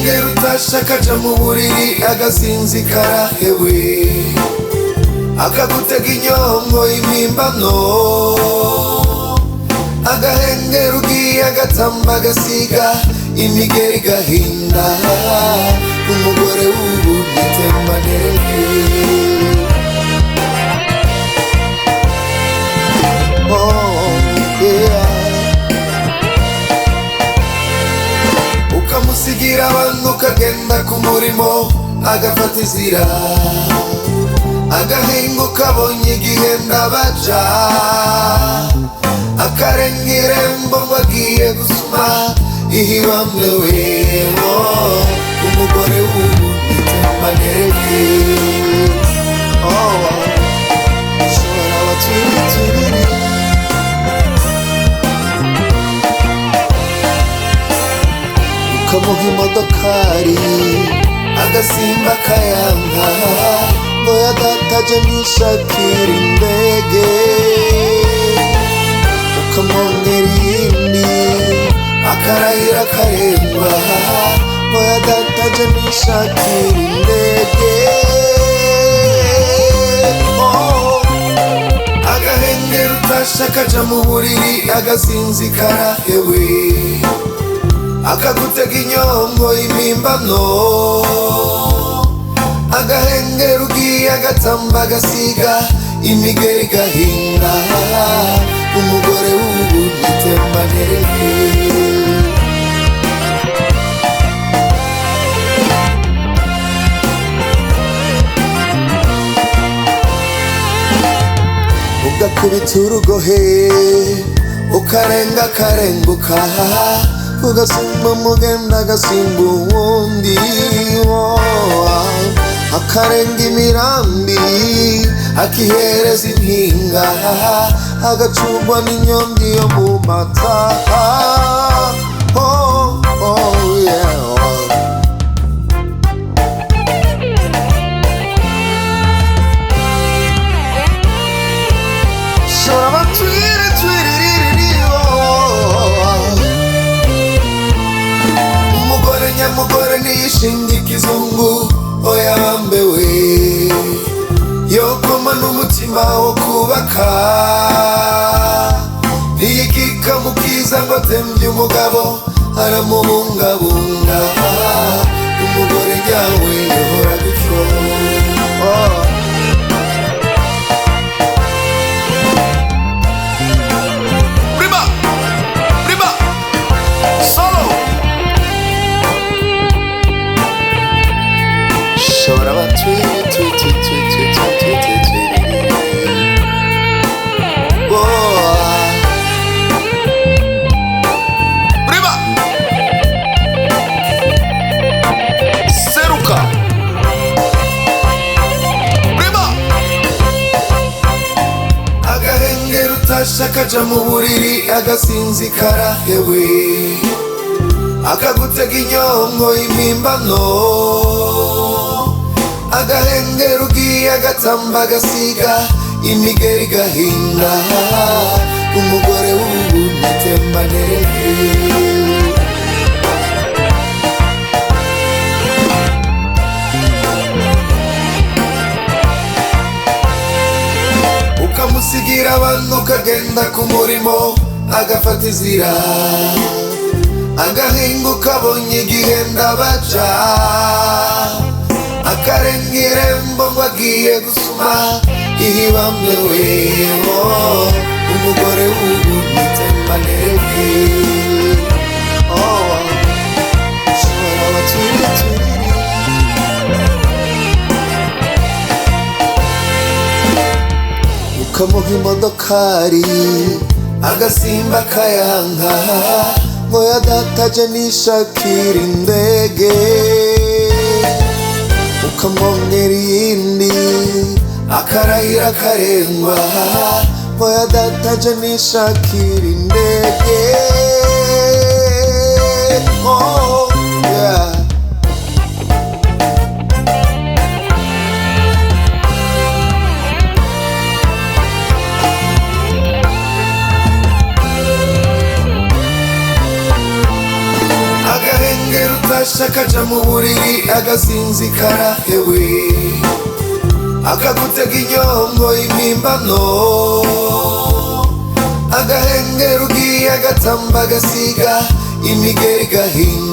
agahengera utasha kaja mu buriri agasinzikara hewe akagutega inyongo y'impimbano agahengera ugiye agatamba agasiga imigeri gahinda umugore w'ubu nitembanere ukamusigira abantu ukagenda ku murimo agafata izira agahinguka abonye igihe ndabaja akarenga irembo ngo agiye gusuma ihibamwe weho umugore w'ubu nitembanere shora abatwiritiriri ukamuha imodokari agasimba kayanka ngo yadataje nishakira indege ukamwongera iyindi akarahira karengwa ngo yadataje nishakira indege agahengera utasha kaja mu buriri agasinzikara hewe akagutega inyongo y'impimbano agahengera ugiye agatamba agasiga imigeri gahinda umugore w'ubu nitembanere ugakubita urugohe ukarenga akarenguka ugasimba umugenda agasimba uwundi akarenga imirambi akihereza impinga agacurwa n'inyombi yo mu mata shora abatwiritiriri umugore nyamugore niyishinga ikizungu oya bambewe yokoma n'umutima wo kubaka ntiyigika mu bwiza ngo atembye umugabo aramubungabunga umugore nyawe yohora gutyo shora seruka agahengera utasha kaja mu buriri agasinzikara hewe akagutega inyongo y'impimbano agahengera ugiye agatamba agasiga imigeri gahinda umugore w'ubu nitembanere ukamusigira abantu ukagenda ku murimo agafata izira agahinguka abonye igihe ndabaja akarenga irembo ngo agiye gusuma ihibamwe weho umugore w'ubu nitembanere shora abatwiritiriri ukamuha imodokari agasimba kayanka ngo yadataje nishakira indege ukamwongera iyindi akarahira karengwa ngo yadataje nishakira indege agasha kaja mu buriri agasinzikara hewe akagutega inyongo y'impimbano agahengera ugiye agatamba agasiga imigeri gahinda